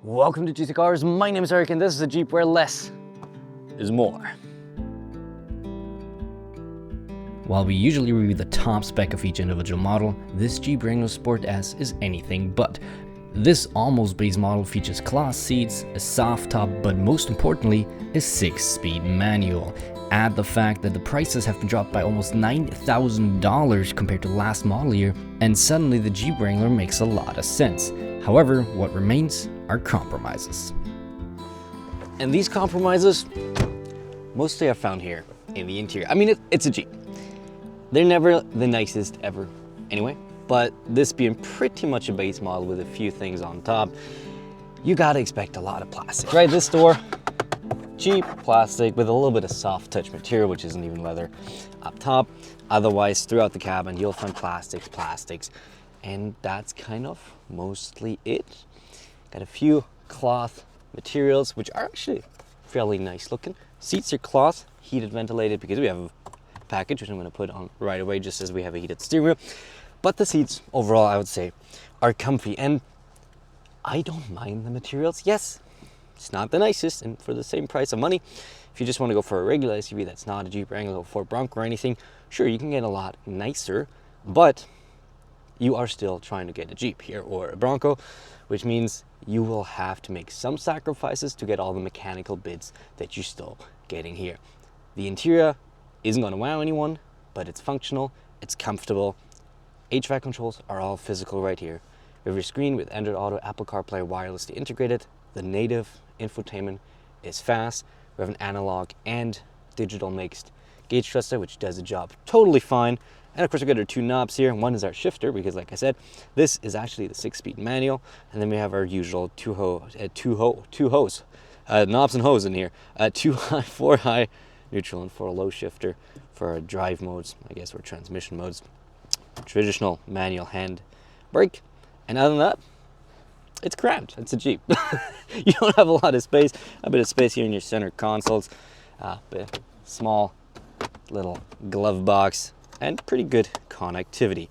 Welcome to Juicy Cars. My name is Eric and this is a Jeep where less is more. While we usually review the top spec of each individual model, this Jeep Wrangler Sport S is anything but. This almost base model features cloth seats, a soft top, but most importantly, a 6-speed manual. Add the fact that the prices have been dropped by almost $9,000 compared to last model year, and suddenly the Jeep Wrangler makes a lot of sense. However, what remains are compromises. And these compromises mostly are found here in the interior. I mean, it's a Jeep. They're never the nicest ever anyway, but this being pretty much a base model with a few things on top, you gotta expect a lot of plastic, right? This door, cheap plastic with a little bit of soft touch material, which isn't even leather up top. Otherwise, throughout the cabin, you'll find plastics, and that's kind of mostly it. Got a few cloth materials, which are actually fairly nice looking. Seats are cloth, heated, ventilated, because we have a package, which I'm gonna put on right away, just as we have a heated steering wheel. But the seats, overall, I would say, are comfy, and I don't mind the materials. Yes, it's not the nicest, and for the same price of money, if you just want to go for a regular SUV that's not a Jeep Wrangler or Ford Bronco or anything, sure, you can get a lot nicer, but you are still trying to get a Jeep here or a Bronco, which means you will have to make some sacrifices to get all the mechanical bits that you're still getting here. The interior isn't going to wow anyone, but it's functional, it's comfortable. HVAC controls are all physical right here. We have your screen with Android Auto, Apple CarPlay wirelessly integrated. The native infotainment is fast. We have an analog and digital mixed gauge cluster, which does the job totally fine. And of course, we got our two knobs here. One is our shifter, because like I said, this is actually the 6-speed manual. And then we have our usual two hose, knobs and hose in here. 2 high, 4 high, neutral, and 4 low shifter for our drive modes, I guess, or transmission modes. Traditional manual hand brake. And other than that, it's cramped. It's a Jeep. You don't have a lot of space. A bit of space here in your center consoles. But small little glove box and pretty good connectivity.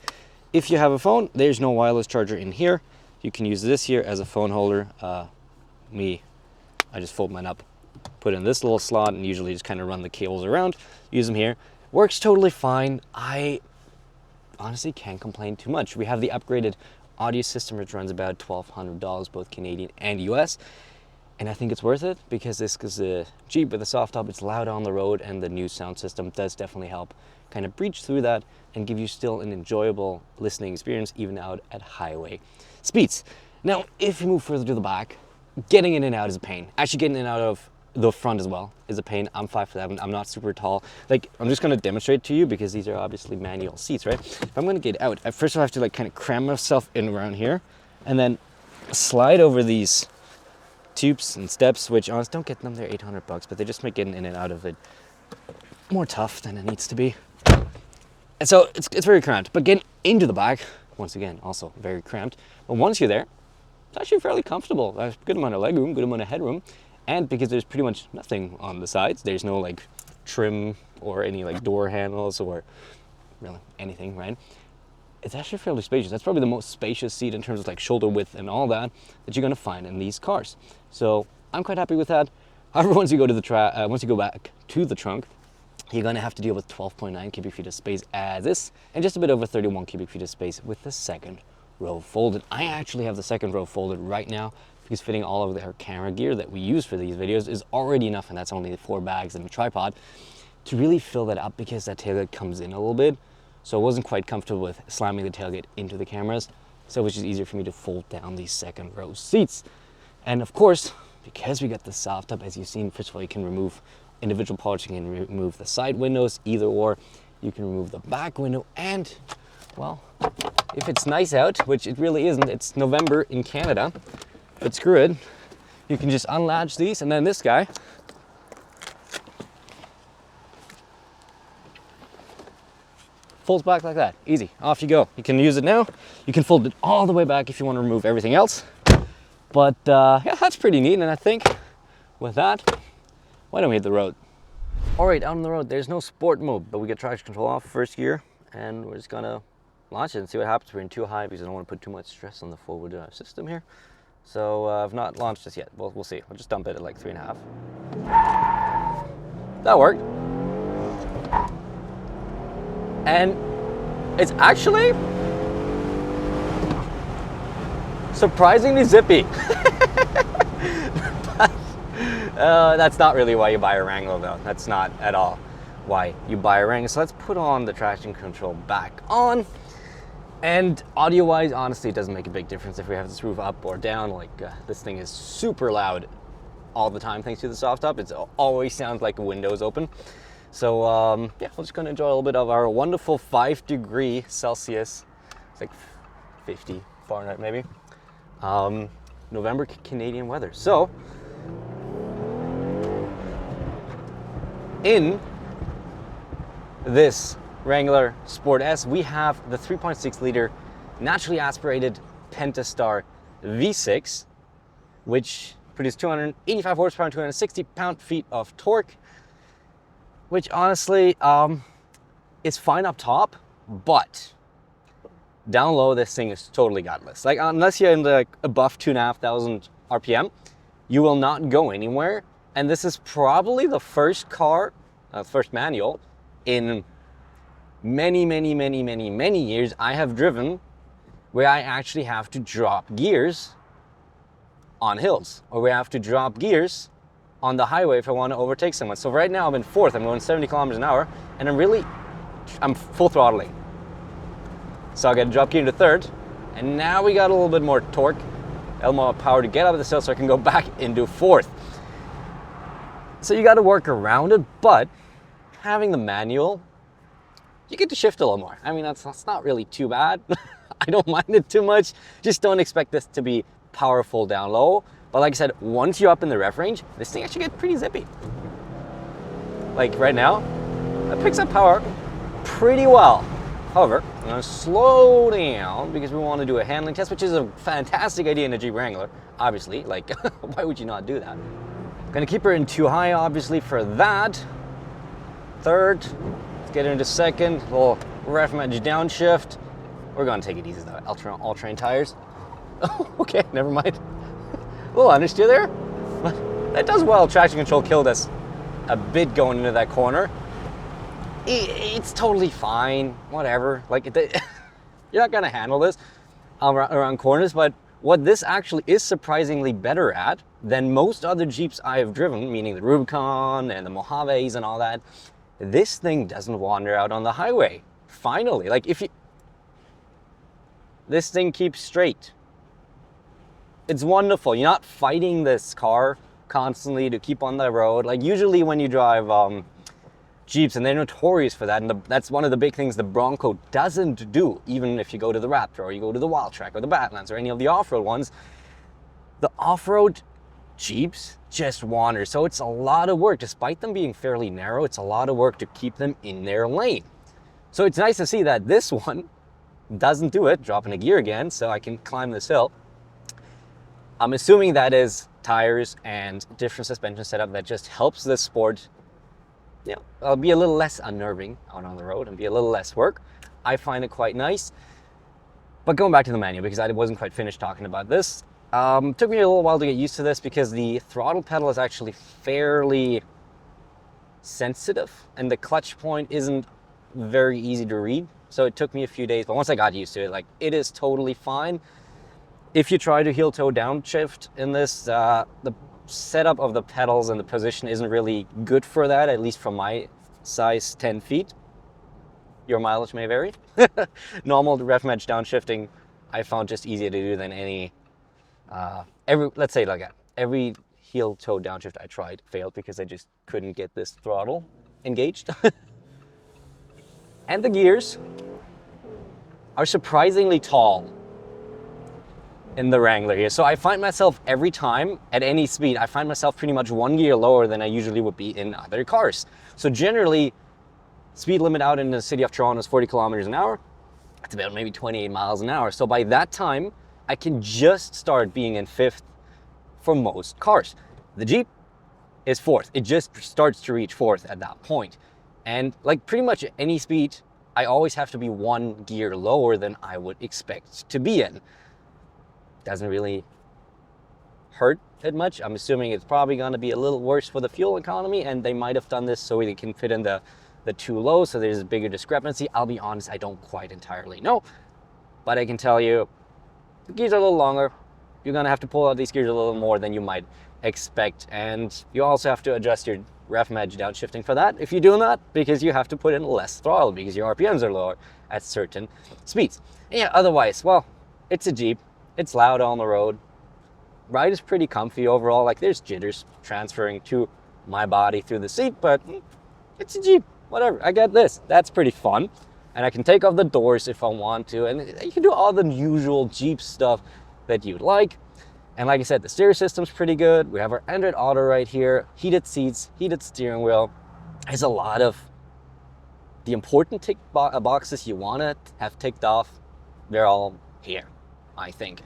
If you have a phone, there's no wireless charger in here. You can use this here as a phone holder. I just fold mine up, put in this little slot, and usually just kind of run the cables around. Use them here. Works totally fine. I honestly can't complain too much. We have the upgraded audio system, which runs about $1,200, both Canadian and US. And I think it's worth it, because this is a Jeep with a soft top. It's loud on the road, and the new sound system does definitely help kind of breach through that and give you still an enjoyable listening experience, even out at highway speeds. Now, if you move further to the back, getting in and out is a pain. Actually, getting in and out of the front as well is a pain. I'm 5'7", I'm not super tall. Like, I'm just gonna demonstrate to you, because these are obviously manual seats, right? If I'm gonna get out, I first have to like kind of cram myself in around here, and then slide over these tubes and steps, which honestly, don't get them, they're $800, but they just make getting in and out of it more tough than it needs to be. And so it's very cramped, but getting into the back, once again, also very cramped. But once you're there, it's actually fairly comfortable. There's a good amount of legroom, good amount of headroom. And because there's pretty much nothing on the sides, there's no like trim or any like door handles or really anything, right? It's actually fairly spacious. That's probably the most spacious seat in terms of like shoulder width and all that you're gonna find in these cars. So I'm quite happy with that. However, once you go back to the trunk, you're gonna have to deal with 12.9 cubic feet of space as is, and just a bit over 31 cubic feet of space with the second row folded. I actually have the second row folded right now, because fitting all of our camera gear that we use for these videos is already enough, and that's only 4 bags and a tripod, to really fill that up, because that tailgate comes in a little bit. So I wasn't quite comfortable with slamming the tailgate into the cameras, so it was just easier for me to fold down these second row seats. And of course, because we got the soft top, as you've seen, first of all, you can remove individual parts, you can remove the side windows, either or. You can remove the back window, and, well, if it's nice out, which it really isn't, it's November in Canada, but screw it, you can just unlatch these, and then this guy folds back like that. Easy, off you go. You can use it now. You can fold it all the way back if you want to remove everything else. But yeah, that's pretty neat, and I think with that, why don't we hit the road? All right, out on the road, there's no sport mode, but we get traction control off first gear, and we're just gonna launch it and see what happens. We're in 2 high, because I don't want to put too much stress on the forward system here. So I've not launched this yet. We'll see. I'll just dump it at like 3.5. That worked. And it's actually surprisingly zippy. But, that's not really why you buy a Wrangler though. That's not at all why you buy a Wrangler. So let's put on the traction control back on. And audio-wise, honestly, it doesn't make a big difference if we have this roof up or down. Like this thing is super loud all the time thanks to the soft top. It always sounds like a window's open. So yeah, we're just gonna enjoy a little bit of our wonderful 5 degrees Celsius. It's like 50 Fahrenheit maybe. November Canadian weather. So in this Wrangler Sport S, we have the 3.6 liter naturally aspirated Pentastar V6, which produced 285 horsepower and 260 pound-feet of torque, which honestly is fine up top, but down low this thing is totally godless. Like unless you're in the above 2,500 RPM, you will not go anywhere. And this is probably the first car, first manual in many years I have driven where I actually have to drop gears on hills, or we have to drop gears on the highway if I want to overtake someone. So right now I'm in fourth, I'm going 70 kilometers an hour, and I'm full throttling. So I got to drop gear into third, and now we got a little bit more torque, a little more power to get out of the hill so I can go back into fourth. So you got to work around it, but having the manual, you get to shift a little more. I mean, that's not really too bad. I don't mind it too much. Just don't expect this to be powerful down low. But like I said, once you're up in the ref range, this thing actually gets pretty zippy. Like right now, it picks up power pretty well. However, I'm gonna slow down because we want to do a handling test, which is a fantastic idea in a Jeep Wrangler, obviously. Like, why would you not do that? Gonna keep her in too high, obviously, for that. Third, let's get her into second, little ref match downshift. We're gonna take it easy though, all-terrain tires. Okay, never mind. A little understeer there, but that does well. Traction control killed us a bit going into that corner. It's totally fine, whatever. Like, you're not gonna handle this around corners, but what this actually is surprisingly better at than most other Jeeps I have driven, meaning the Rubicon and the Mojaves and all that, this thing doesn't wander out on the highway. Finally, like this thing keeps straight. It's wonderful. You're not fighting this car constantly to keep on the road. Like usually when you drive Jeeps, and they're notorious for that, and that's one of the big things the Bronco doesn't do, even if you go to the Raptor or you go to the Wild Track or the Badlands or any of the off-road ones, the off-road Jeeps just wander. So it's a lot of work. Despite them being fairly narrow, it's a lot of work to keep them in their lane. So it's nice to see that this one doesn't do it, dropping a gear again, so I can climb this hill. I'm assuming that is tires and different suspension setup that just helps this Sport, you know, I'll be a little less unnerving out on the road and be a little less work. I find it quite nice. But going back to the manual, because I wasn't quite finished talking about this, took me a little while to get used to this because the throttle pedal is actually fairly sensitive and the clutch point isn't very easy to read. So it took me a few days, but once I got used to it, like, it is totally fine. If you try to heel-toe downshift in this, the setup of the pedals and the position isn't really good for that, at least from my size 10 feet. Your mileage may vary. Normal ref match downshifting I found just easier to do than any, let's say like that. Every heel-toe downshift I tried failed because I just couldn't get this throttle engaged. And the gears are surprisingly tall in the Wrangler here. So I find myself every time at any speed, I find myself pretty much one gear lower than I usually would be in other cars. So generally, speed limit out in the city of Toronto is 40 kilometers an hour. It's about maybe 28 miles an hour. So by that time, I can just start being in fifth for most cars. The Jeep is fourth. It just starts to reach fourth at that point. And like pretty much at any speed, I always have to be one gear lower than I would expect to be in. Doesn't really hurt it much. I'm assuming it's probably going to be a little worse for the fuel economy, and they might have done this so they can fit in the two lows, so there's a bigger discrepancy. I'll be honest, I don't quite entirely know, but I can tell you the gears are a little longer. You're going to have to pull out these gears a little more than you might expect, and you also have to adjust your ref edge downshifting for that if you do not, because you have to put in less throttle because your RPMs are lower at certain speeds. And yeah, otherwise, well, it's a Jeep. It's loud on the road. Ride is pretty comfy overall. Like, there's jitters transferring to my body through the seat, but it's a Jeep. Whatever, I get this. That's pretty fun. And I can take off the doors if I want to, and you can do all the usual Jeep stuff that you'd like. And like I said, the stereo system's pretty good. We have our Android Auto right here, heated seats, heated steering wheel. There's a lot of the important tick boxes you want to have ticked off. They're all here, I think.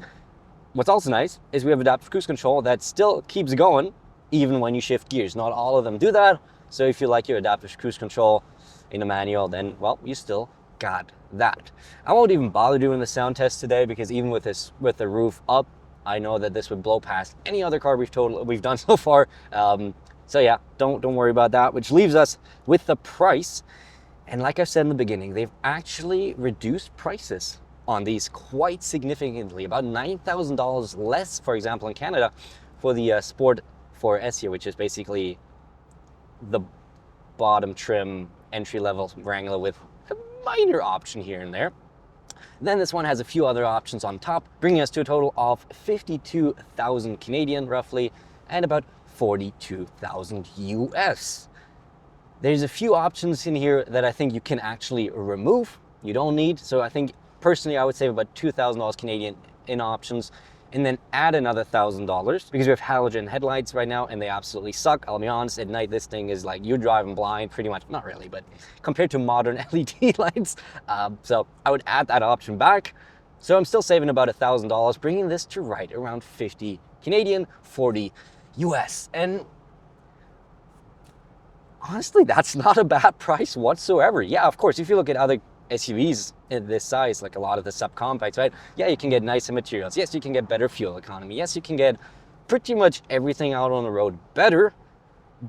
What's also nice is we have adaptive cruise control that still keeps going even when you shift gears. Not all of them do that. So if you like your adaptive cruise control in a manual, then, well, you still got that. I won't even bother doing the sound test today because even with the roof up, I know that this would blow past any other car we've done so far. So yeah, don't worry about that, which leaves us with the price. And like I said in the beginning, they've actually reduced prices on these quite significantly, about $9,000 less, for example, in Canada for the Sport S here, which is basically the bottom trim entry-level Wrangler with a minor option here and there. Then this one has a few other options on top, bringing us to a total of 52,000 Canadian roughly, and about 42,000 US. There's a few options in here that I think you can actually remove. You don't need, so I think personally I would save about $2,000 Canadian in options, and then add another $1,000 because we have halogen headlights right now and they absolutely suck. I'll be honest, at night this thing is like you're driving blind pretty much. Not really, but compared to modern LED lights. So I would add that option back. So I'm still saving about $1,000, bringing this to right around 50 Canadian, 40 US. And honestly, that's not a bad price whatsoever. Yeah, of course, if you look at other SUVs in this size, like a lot of the subcompacts, right? Yeah, you can get nicer materials. Yes, you can get better fuel economy. Yes, you can get pretty much everything out on the road better,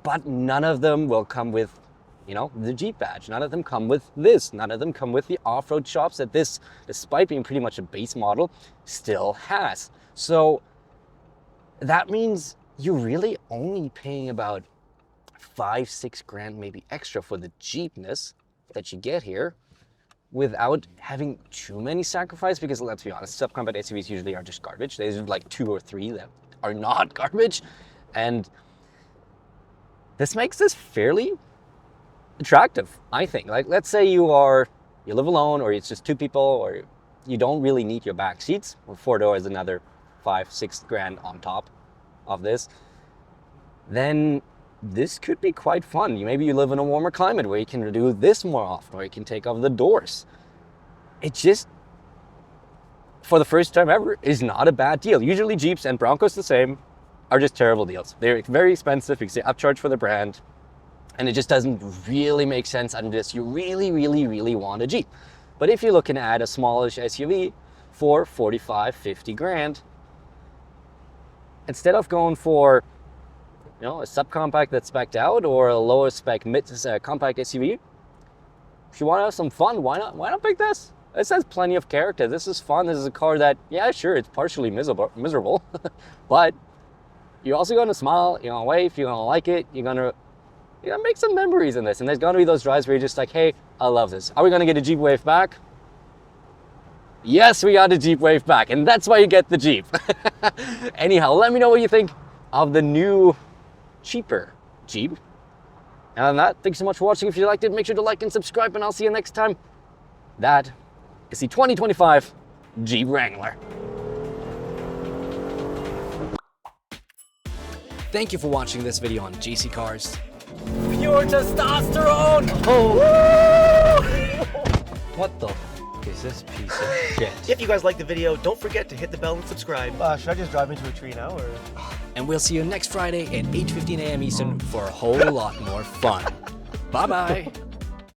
but none of them will come with, you know, the Jeep badge. None of them come with this. None of them come with the off-road shops that this, despite being pretty much a base model, still has. So that means you're really only paying about $5-6 grand maybe extra for the Jeepness that you get here, without having too many sacrifices, because let's be honest, subcompact SUVs usually are just garbage. There's like 2 or 3 that are not garbage. And this makes this fairly attractive, I think. Like, let's say you live alone, or it's just 2 people, or you don't really need your back seats. Well, 4-door is another $5-6 grand on top of this. Then this could be quite fun. Maybe you live in a warmer climate where you can do this more often, or you can take off the doors. It just, for the first time ever, is not a bad deal. Usually Jeeps and Broncos the same are just terrible deals. They're very expensive because they upcharge for the brand, and it just doesn't really make sense unless you really, really, really want a Jeep. But if you're looking at a smallish SUV for 45-50 grand, instead of going for, you know, a subcompact that's spec'd out or a lower spec compact SUV, if you want to have some fun, why not pick this? This has plenty of character. This is fun. This is a car that, yeah, sure, it's partially miserable, but you're also going to smile, you're going to wave, you're going to like it, you're going to make some memories in this. And there's going to be those drives where you're just like, hey, I love this. Are we going to get a Jeep Wave back? Yes, we got a Jeep Wave back, and that's why you get the Jeep. Anyhow, let me know what you think of the new cheaper Jeep. And on that, thanks so much for watching. If you liked it, make sure to like and subscribe, and I'll see you next time. That is the 2025 Jeep Wrangler. Thank you for watching this video on JC Cars. Pure testosterone! Oh! What the is this piece of shit? If you guys like the video, don't forget to hit the bell and subscribe. Should I just drive into a tree now, or? And we'll see you next Friday at 8:15 a.m. Eastern for a whole lot more fun. Bye-bye.